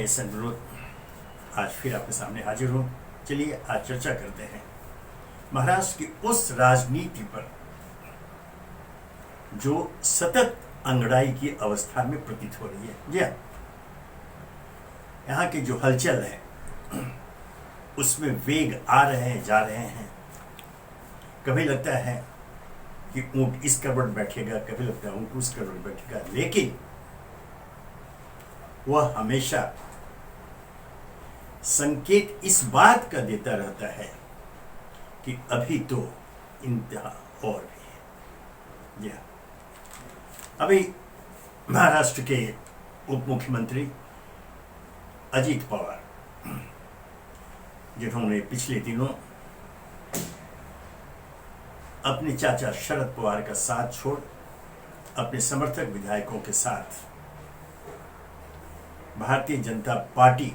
इस अनुरोध आज फिर आपके सामने हाजिर हूँ। चलिए आज चर्चा करते हैं महाराष्ट्र की उस राजनीति पर जो सतत अंगड़ाई की अवस्था में प्रतीत हो रही है। जी हाँ, यहाँ की जो हलचल है उसमें वेग आ रहे हैं, जा रहे हैं। कभी लगता है कि ऊंट इस करवट बैठेगा, कभी लगता है ऊंट उस करवट बैठेगा, लेकिन वह हमेशा संकेत इस बात का देता रहता है कि अभी तो इंतहा और भी है। जी हाँ, अभी महाराष्ट्र के उप मुख्यमंत्री अजीत पवार, जिन्होंने पिछले दिनों अपने चाचा शरद पवार का साथ छोड़ अपने समर्थक विधायकों के साथ भारतीय जनता पार्टी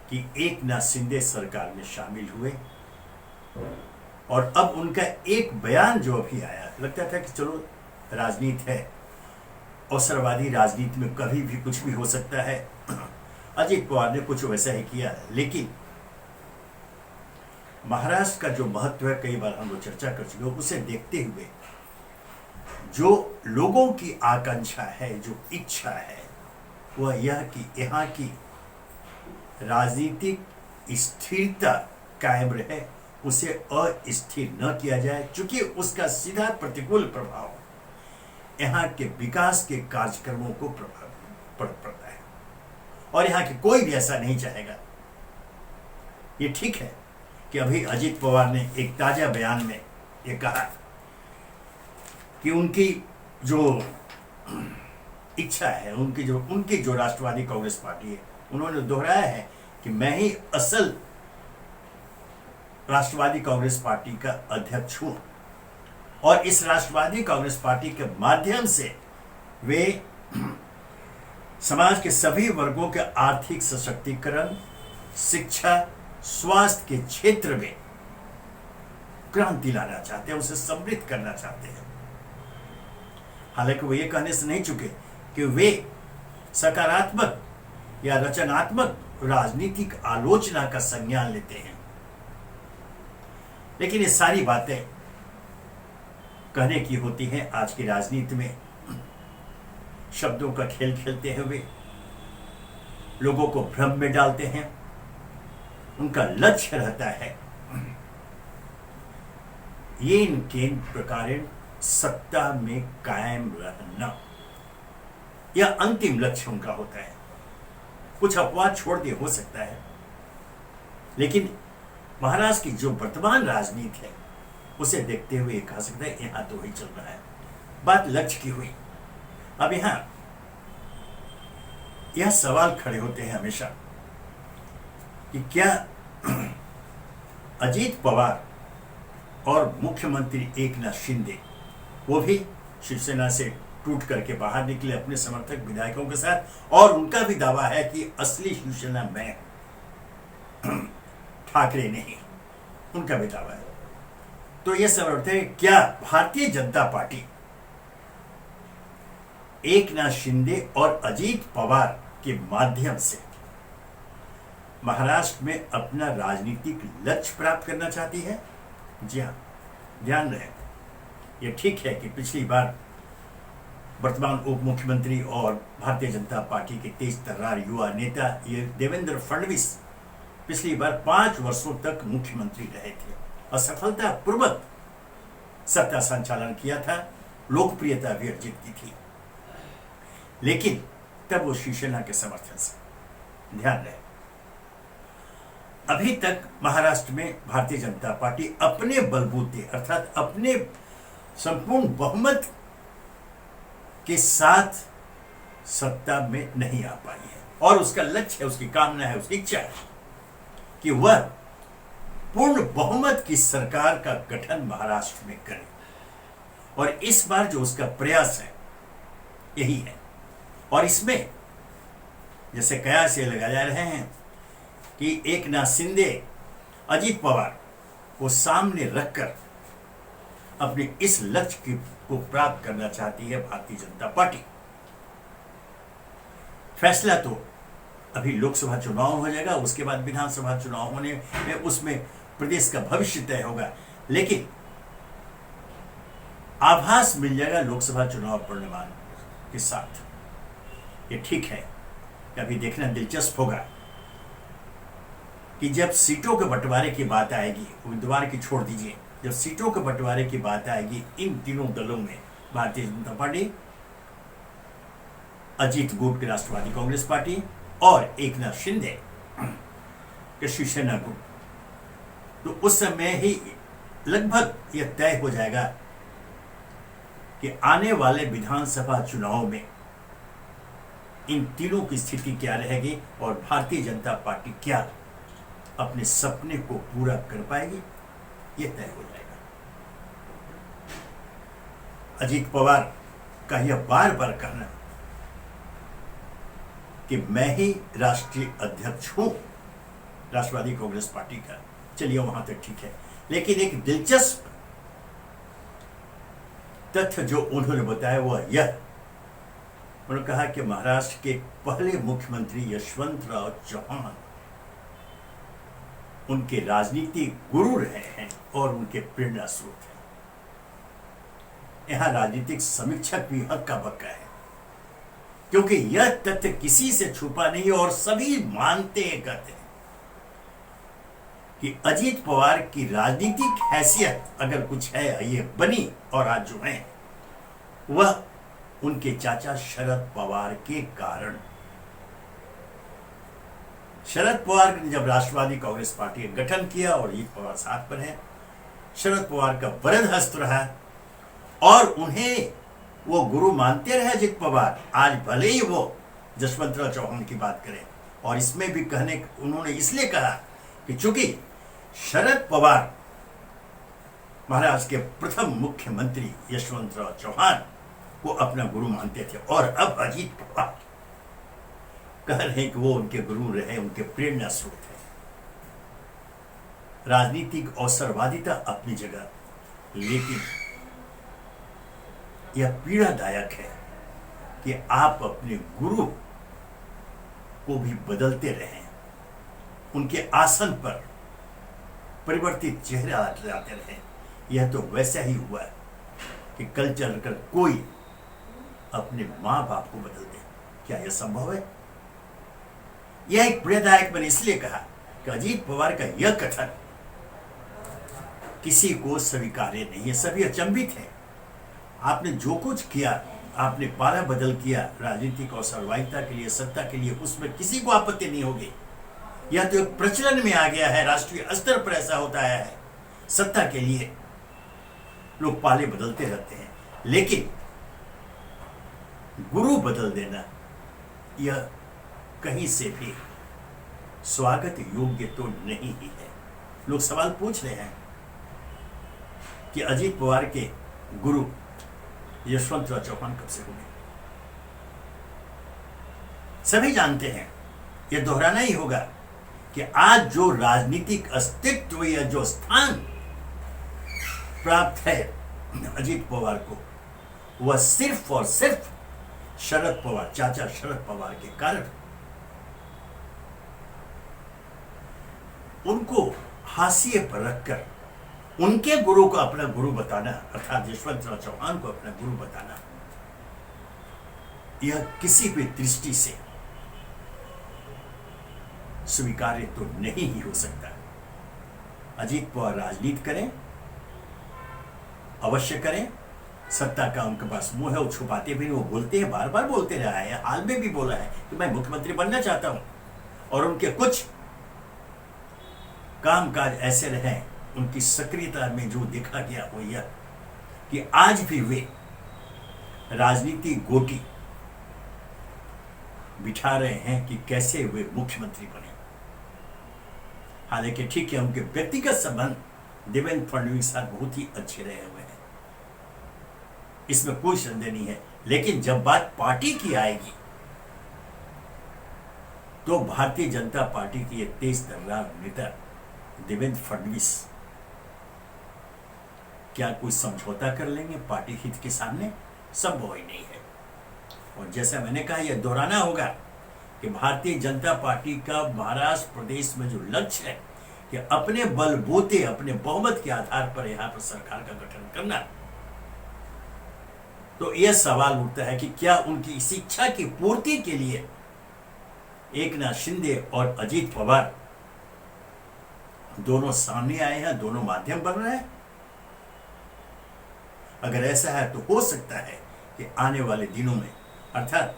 की एकनाथ शिंदे सरकार में शामिल हुए, और अब उनका एक बयान जो अभी आया, लगता था कि चलो राजनीति है, अवसरवादी राजनीति में कभी भी कुछ भी हो सकता है। अजीत पवार ने कुछ वैसा ही किया, लेकिन महाराष्ट्र का जो महत्व है, कई बार हम लोग चर्चा कर चुके, उसे देखते हुए जो लोगों की आकांक्षा है, जो इच्छा है, वह यह कि यहाँ की राजनीतिक स्थिरता कायम रहे, उसे अस्थिर न किया जाए, क्योंकि उसका सीधा प्रतिकूल प्रभाव यहाँ के विकास के कार्यक्रमों को प्रभाव पड़ता है, और यहाँ के कोई भी ऐसा नहीं चाहेगा। ये ठीक है कि अभी अजीत पवार ने एक ताजा बयान में ये कहा कि उनकी जो इच्छा है, उनकी जो राष्ट्रवादी कांग्रेस पार्टी है, उन्होंने दोहराया है कि मैं ही असल राष्ट्रवादी कांग्रेस पार्टी का अध्यक्ष हूं, और इस राष्ट्रवादी कांग्रेस पार्टी के माध्यम से वे समाज के सभी वर्गों के आर्थिक सशक्तिकरण, शिक्षा, स्वास्थ्य के क्षेत्र में क्रांति लाना चाहते हैं, उसे समृद्ध करना चाहते हैं। हालांकि वो ये कहने से नहीं चुके कि वे सकारात्मक या रचनात्मक राजनीतिक आलोचना का संज्ञान लेते हैं, लेकिन ये सारी बातें कहने की होती हैं। आज की राजनीति में शब्दों का खेल खेलते हुए लोगों को भ्रम में डालते हैं। उनका लक्ष्य रहता है ये इनके प्रकार सत्ता में कायम रहना, यह अंतिम लक्ष्य उनका होता है। कुछ अपवाद छोड़ दिए हो सकता है, लेकिन महाराष्ट्र की जो वर्तमान राजनीति है उसे देखते हुए कह सकता है यहां तो वही चल रहा है। बात लक्ष्य की हुई। अब यहां यह सवाल खड़े होते हैं हमेशा कि क्या अजीत पवार और मुख्यमंत्री एकनाथ शिंदे, वो भी शिवसेना से टूट करके बाहर निकले अपने समर्थक विधायकों के साथ, और उनका भी दावा है कि असली शिवसेना मैं, ठाकरे नहीं, उनका भी दावा है। तो यह समझते हैं क्या भारतीय जनता पार्टी एकनाथ शिंदे और अजीत पवार के माध्यम से महाराष्ट्र में अपना राजनीतिक लक्ष्य प्राप्त करना चाहती है? जी हाँ, ध्यान रहे, यह ठीक है कि पिछली बार वर्तमान उप मुख्यमंत्री और भारतीय जनता पार्टी के तेज तर्रार युवा नेता ये देवेंद्र फडणवीस पिछली बार 5 वर्षों तक मुख्यमंत्री रहे थे, असफलता पूर्वक सत्ता संचालन किया था, लोकप्रियता भी अर्जित की थी, लेकिन तब वो शिवसेना के समर्थन से। ध्यान रहे, अभी तक महाराष्ट्र में भारतीय जनता पार्टी अपने बलबूते अर्थात अपने संपूर्ण बहुमत के साथ सत्ता में नहीं आ पाई है, और उसका लक्ष्य है, उसकी कामना है, उसकी इच्छा है कि वह पूर्ण बहुमत की सरकार का गठन महाराष्ट्र में करे, और इस बार जो उसका प्रयास है यही है। और इसमें जैसे कयास ये लगाए जा रहे हैं कि एकनाथ शिंदे, अजीत पवार को सामने रखकर अपने इस लक्ष्य को प्राप्त करना चाहती है भारतीय जनता पार्टी। फैसला तो अभी लोकसभा चुनाव हो जाएगा, उसके बाद विधानसभा चुनाव होने में उसमें प्रदेश का भविष्य तय होगा। लेकिन आभास मिल जाएगा लोकसभा चुनाव परिणाम के साथ। ये ठीक है, अभी देखना दिलचस्प होगा कि जब सीटों के बंटवारे की बात आएगी, उम्मीदवार की छोड़ दीजिए, जब सीटों के बंटवारे की बात आएगी इन तीनों दलों में, भारतीय जनता पार्टी, अजीत गुट की राष्ट्रवादी कांग्रेस पार्टी और एकनाथ शिंदे के शिवसेना गुट, तो उस समय ही लगभग यह तय हो जाएगा कि आने वाले विधानसभा चुनाव में इन तीनों की स्थिति क्या रहेगी और भारतीय जनता पार्टी क्या अपने सपने को पूरा कर पाएगी, यह तय हो जाएगा। अजीत पवार का यह बार बार कहना कि मैं ही राष्ट्रीय अध्यक्ष हूं राष्ट्रवादी कांग्रेस पार्टी का, चलिए वहां तक ठीक है। लेकिन एक दिलचस्प तथ्य जो उन्होंने बताया वह यह, उन्होंने कहा कि महाराष्ट्र के पहले मुख्यमंत्री यशवंतराव चौहान उनके राजनीतिक गुरु रहे हैं और उनके प्रेरणा स्रोत हैं। यहां राजनीतिक समीक्षक भी हक्का बक्का है, क्योंकि यह तथ्य किसी से छुपा नहीं और सभी मानते कहते हैं कि अजीत पवार की राजनीतिक हैसियत अगर कुछ है, ये बनी और आज जो है वह उनके चाचा शरद पवार के कारण। शरद पवार ने जब राष्ट्रवादी कांग्रेस पार्टी का गठन किया और अजीत पवार साथ पर है, शरद पवार का वरद हस्त रहा और उन्हें वो गुरु मानते रहे अजीत पवार। आज भले ही वो यशवंतराव चौहान की बात करें, और इसमें भी कहने उन्होंने इसलिए कहा कि चूंकि शरद पवार महाराष्ट्र के प्रथम मुख्यमंत्री यशवंतराव चौहान को अपना गुरु मानते थे, और अब अजीत पवार कह रहे हैं कि वो उनके गुरु रहे, उनके प्रेरणा स्रोत है। राजनीतिक अवसरवादिता अपनी जगह, लेकिन यह पीड़ादायक है कि आप अपने गुरु को भी बदलते रहे, उनके आसन पर परिवर्तित चेहरा लाते रहे। यह तो वैसा ही हुआ कि कल चलकर कोई अपने मां बाप को बदल दे, क्या यह संभव है? यह एक पीड़ादायक मैंने इसलिए कहा कि अजीत पवार का यह कथन किसी को स्वीकार्य नहीं है, सभी अचंभित हैं। आपने जो कुछ किया, आपने पारा बदल किया राजनीतिक और सर्वाधिकता के लिए, सत्ता के लिए, उसमें किसी को आपत्ति नहीं होगी। यह तो एक प्रचलन में आ गया है, राष्ट्रीय स्तर पर ऐसा होता है। सत्ता के लिए लोग पाले बदलते रहते हैं, लेकिन गुरु बदल देना यह कहीं से भी स्वागत योग्य तो नहीं ही है। लोग सवाल पूछ रहे हैं कि अजीत पवार के गुरु यशवंतराव चौहान कब से हुए? सभी जानते हैं, यह दोहराना ही होगा कि आज जो राजनीतिक अस्तित्व या जो स्थान प्राप्त है अजीत पवार को, वह सिर्फ और सिर्फ शरद पवार, चाचा शरद पवार के कारण। उनको हाशिए पर रखकर उनके गुरु को अपना गुरु बताना, अर्थात यशवंतराव चौहान को अपना गुरु बताना, यह किसी भी दृष्टि से स्वीकार्य तो नहीं ही हो सकता। अजीत पवार राजनीति करें, अवश्य करें, सत्ता का उनके पास मुंह है, वो छुपाते भी नहीं, वो बोलते हैं, बार बार बोलते रहा है, हाल में भी बोला है कि मैं मुख्यमंत्री बनना चाहता हूं। और उनके कुछ कामकाज ऐसे रहे, उनकी सक्रियता में जो देखा गया वो यह कि आज भी वे राजनीति गोटी बिठा रहे हैं कि कैसे वे मुख्यमंत्री बने। हालांकि ठीक है, उनके व्यक्तिगत संबंध देवेंद्र फडणवीस के साथ बहुत ही अच्छे रहे हुए हैं, इसमें कोई संदेह नहीं है। लेकिन जब बात पार्टी की आएगी तो भारतीय जनता पार्टी की ये तेज तर्रार नेता देवेंद्र फडणवीस क्या कोई समझौता कर लेंगे पार्टी हित के सामने? संभव ही नहीं है। और जैसा मैंने कहा, यह दोहराना होगा कि भारतीय जनता पार्टी का महाराष्ट्र प्रदेश में जो लक्ष्य है कि अपने बलबूते अपने बहुमत के आधार पर यहां पर सरकार का गठन करना, तो यह सवाल उठता है कि क्या उनकी इस इच्छा की पूर्ति के लिए एकनाथ शिंदे और अजीत पवार दोनों सामने आए हैं, दोनों माध्यम बन रहे हैं? अगर ऐसा है तो हो सकता है कि आने वाले दिनों में, अर्थात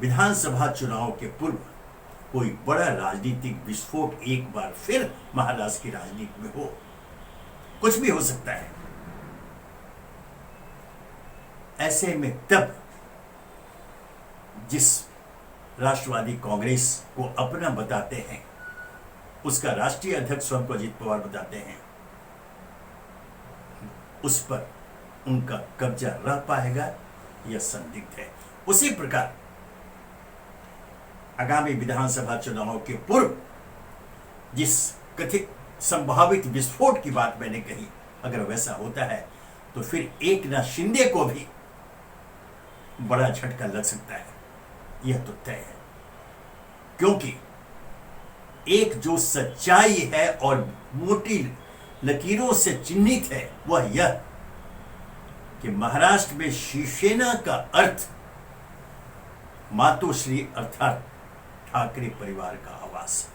विधानसभा चुनाव के पूर्व, कोई बड़ा राजनीतिक विस्फोट एक बार फिर महाराष्ट्र की राजनीति में हो। कुछ भी हो सकता है। ऐसे में तब जिस राष्ट्रवादी कांग्रेस को अपना बताते हैं, उसका राष्ट्रीय अध्यक्ष स्वयं को अजीत पवार बताते हैं, उस पर उनका कब्जा रह पाएगा, यह संदिग्ध है। उसी प्रकार आगामी विधानसभा चुनाव के पूर्व जिस कथित संभावित विस्फोट की बात मैंने कही, अगर वैसा होता है तो फिर एकनाथ शिंदे को भी बड़ा झटका लग सकता है, यह तो तय है। क्योंकि एक जो सच्चाई है और मोटी लकीरों से चिन्हित है, वह यह कि महाराष्ट्र में शिवसेना का अर्थ मातोश्री अर्थात ठाकरे परिवार का आवास,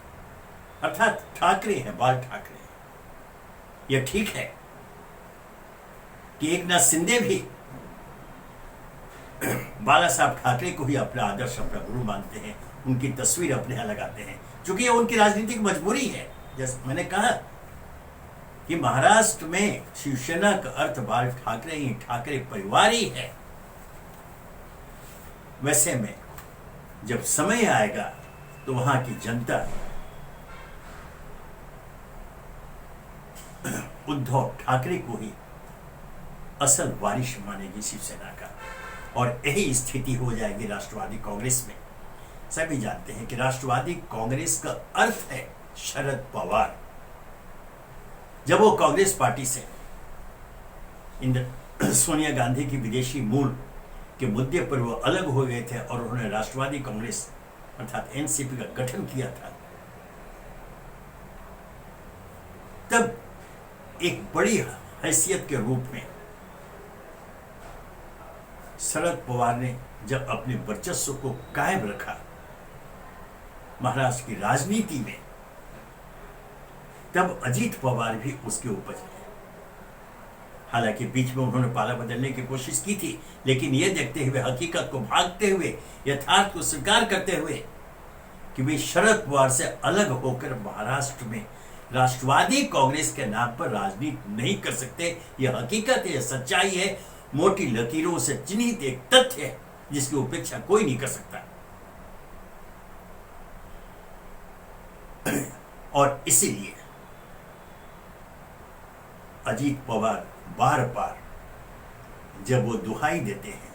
अर्थात ठाकरे हैं, बाल ठाकरे। यह ठीक है कि एकनाथ शिंदे भी बाला साहब ठाकरे को ही अपना आदर्श, अपना गुरु मानते हैं, उनकी तस्वीर अपने यहां लगाते हैं, क्योंकि यह उनकी राजनीतिक मजबूरी है। जैसे मैंने कहा कि महाराष्ट्र में शिवसेना का अर्थ बाल ठाकरे ही, ठाकरे परिवार ही है। वैसे में जब समय आएगा तो वहां की जनता उद्धव ठाकरे को ही असल वारिस मानेगी शिवसेना का, और यही स्थिति हो जाएगी राष्ट्रवादी कांग्रेस में। सभी जानते हैं कि राष्ट्रवादी कांग्रेस का अर्थ है शरद पवार। जब वो कांग्रेस पार्टी से सोनिया गांधी की विदेशी मूल के मुद्दे पर वो अलग हो गए थे और उन्होंने राष्ट्रवादी कांग्रेस अर्थात एनसीपी का गठन किया था, तब एक बड़ी हैसियत के रूप में शरद पवार ने जब अपने वर्चस्व को कायम रखा महाराष्ट्र की राजनीति में, तब अजीत पवार भी उसके उपज है। हालांकि बीच में उन्होंने पाला बदलने की कोशिश की थी, लेकिन यह देखते हुए, हकीकत को भागते हुए, यथार्थ को स्वीकार करते हुए कि वे शरद पवार से अलग होकर महाराष्ट्र में राष्ट्रवादी कांग्रेस के नाम पर राजनीति नहीं कर सकते। यह हकीकत है, यह सच्चाई है, मोटी लकीरों से चिन्हित एक तथ्य है जिसकी उपेक्षा कोई नहीं कर सकता। और इसीलिए अजीत पवार बार बार जब वो दुहाई देते हैं,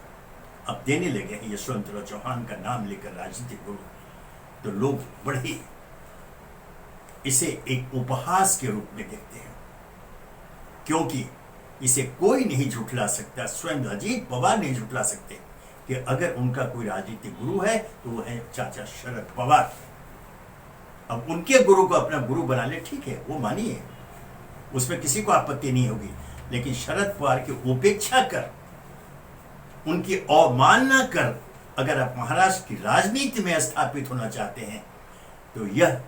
अब देने लगे हैं यशवंतराव चौहान का नाम लेकर राजनीतिक गुरु, तो लोग बड़े इसे एक उपहास के रूप में देखते हैं, क्योंकि इसे कोई नहीं झुठला सकता, स्वयं अजीत पवार नहीं झुठला सकते कि अगर उनका कोई राजनीतिक गुरु है तो वो है चाचा शरद पवार। अब उनके गुरु को अपना गुरु बना ले, ठीक है, वो मानिए, उसमें किसी को आपत्ति नहीं होगी, लेकिन शरद पवार की उपेक्षा कर, उनकी अवमानना कर अगर आप महाराष्ट्र की राजनीति में स्थापित होना चाहते हैं तो यह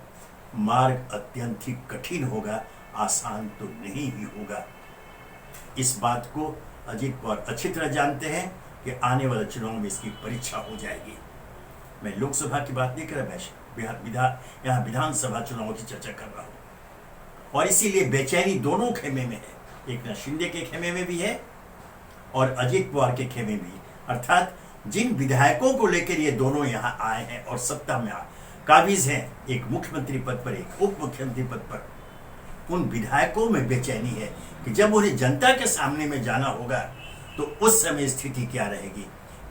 मार्ग अत्यंत ही कठिन होगा, आसान तो नहीं ही होगा। इस बात को अजीत पवार अच्छी तरह जानते हैं कि आने वाले चुनाव में इसकी परीक्षा हो जाएगी। मैं लोकसभा की बात नहीं कर रहा, यहाँ विधानसभा चुनाव की चर्चा कर रहा हूं, और इसीलिए बेचैनी दोनों खेमे में है। एकनाथ शिंदे के खेमे में भी है और अजीत पवार के खेमे में भी, अर्थात जिन विधायकों को लेकर ये दोनों यहां आए हैं और सत्ता में काबिज हैं, एक मुख्यमंत्री पद पर, एक उप मुख्यमंत्री पद पर, उन विधायकों में बेचैनी है कि जब उन्हें जनता के सामने में जाना होगा तो उस समय स्थिति क्या रहेगी।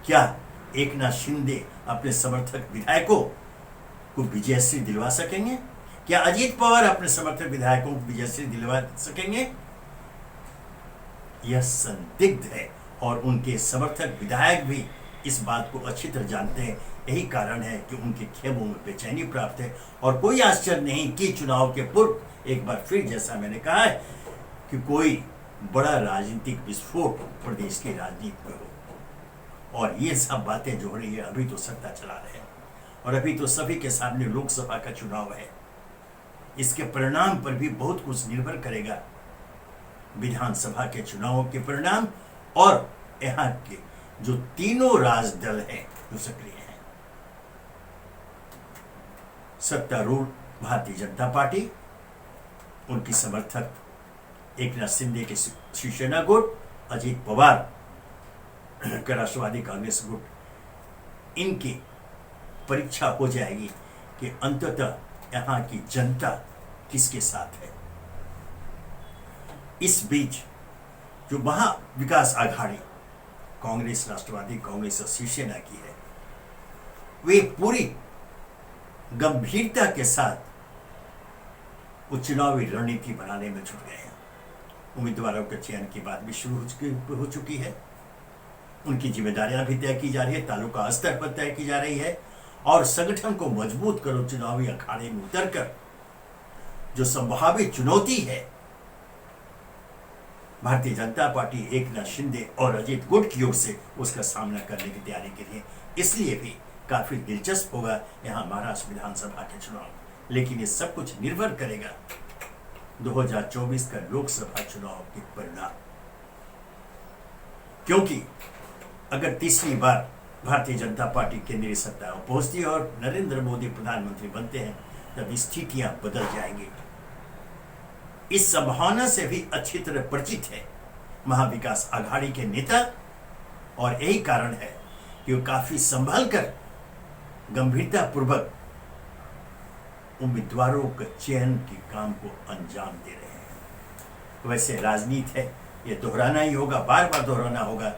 क्या एकनाथ शिंदे अपने समर्थक विधायकों को विजयश्री दिलवा सकेंगे? क्या अजीत पवार अपने समर्थक विधायकों को विजयश्री दिलवा सकेंगे? यह संदिग्ध है, और उनके समर्थक विधायक भी इस बात को अच्छी तरह जानते हैं। यही कारण है कि उनके खेमों में बेचैनी प्राप्त है। और कोई आश्चर्य नहीं कि चुनाव के पूर्व एक बार फिर, जैसा मैंने कहा है, कि कोई बड़ा राजनीतिक विस्फोट प्रदेश की राजनीति में हो। और ये सब बातें जो हो रही है, अभी तो सत्ता चला रहे हैं और अभी तो सभी के सामने लोकसभा का चुनाव है। इसके परिणाम पर भी बहुत कुछ निर्भर करेगा, विधानसभा के चुनावों के परिणाम और यहाँ के जो तीनों राजदल हैं जो सक्रिय हैं। सत्तारूढ़ भारतीय जनता पार्टी, उनकी समर्थक एकनाथ शिंदे के शिवसेना गुट, अजीत पवार का राष्ट्रवादी कांग्रेस गुट, इनकी परीक्षा हो जाएगी कि अंततः यहाँ की जनता किसके साथ है। इस बीच जो महाविकास आघाड़ी कांग्रेस, राष्ट्रवादी कांग्रेस और शिवसेना की है, वे पूरी गंभीरता के साथ वो चुनावी रणनीति बनाने में जुट गए हैं। उम्मीदवारों के चयन की बात भी शुरू हो चुकी है। उनकी जिम्मेदारियां भी तय की जा रही है, तालुका स्तर पर तय की जा रही है और संगठन को मजबूत करो चुनावी अखाड़े में उतरकर जो संभावित चुनौती है भारतीय जनता पार्टी, एकनाथ शिंदे और अजीत गुट की ओर से, उसका सामना करने की तैयारी के लिए। इसलिए भी काफी दिलचस्प होगा यहाँ महाराष्ट्र विधानसभा के चुनाव। लेकिन ये सब कुछ निर्भर करेगा 2024 का लोकसभा चुनाव के परिणाम, क्योंकि अगर तीसरी बार भारतीय जनता पार्टी केंद्रीय सत्ता में पहुंचती है और नरेंद्र मोदी प्रधानमंत्री बनते हैं, तब स्थितियां बदल जाएंगी। इस संभावना से भी अच्छी तरह परिचित है महाविकास आघाड़ी के नेता और यही कारण है कि वो काफी संभल कर गंभीरता पूर्वक उम्मीदवारों के चयन के काम को अंजाम दे रहे हैं। वैसे राजनीति है, ये दोहराना ही होगा, बार बार दोहराना होगा।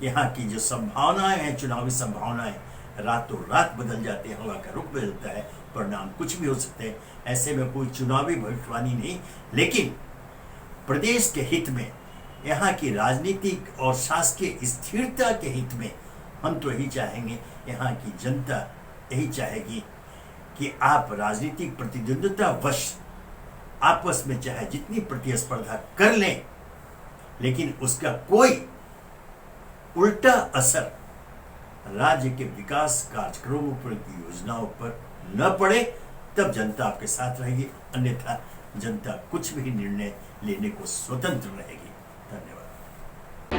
यहाँ की जो संभावनाएं हैं, चुनावी संभावनाएं, रातों रात बदल जाते हैं, हवा का रुख बदलता है, परिणाम कुछ भी हो सकते हैं। ऐसे में कोई चुनावी भविष्यवाणी नहीं, लेकिन प्रदेश के हित में, यहाँ की राजनीतिक और शासकीय स्थिरता के हित में हम तो यही चाहेंगे, यहाँ की जनता यही चाहेगी कि आप राजनीतिक प्रतिद्वंद्विता वश आपस में चाहे जितनी प्रतिस्पर्धा कर लें, लेकिन उसका कोई उल्टा असर राज्य के विकास कार्यक्रमों पर, योजनाओं पर न पड़े, तब जनता आपके साथ रहेगी। अन्यथा जनता कुछ भी निर्णय लेने को स्वतंत्र रहेगी। धन्यवाद।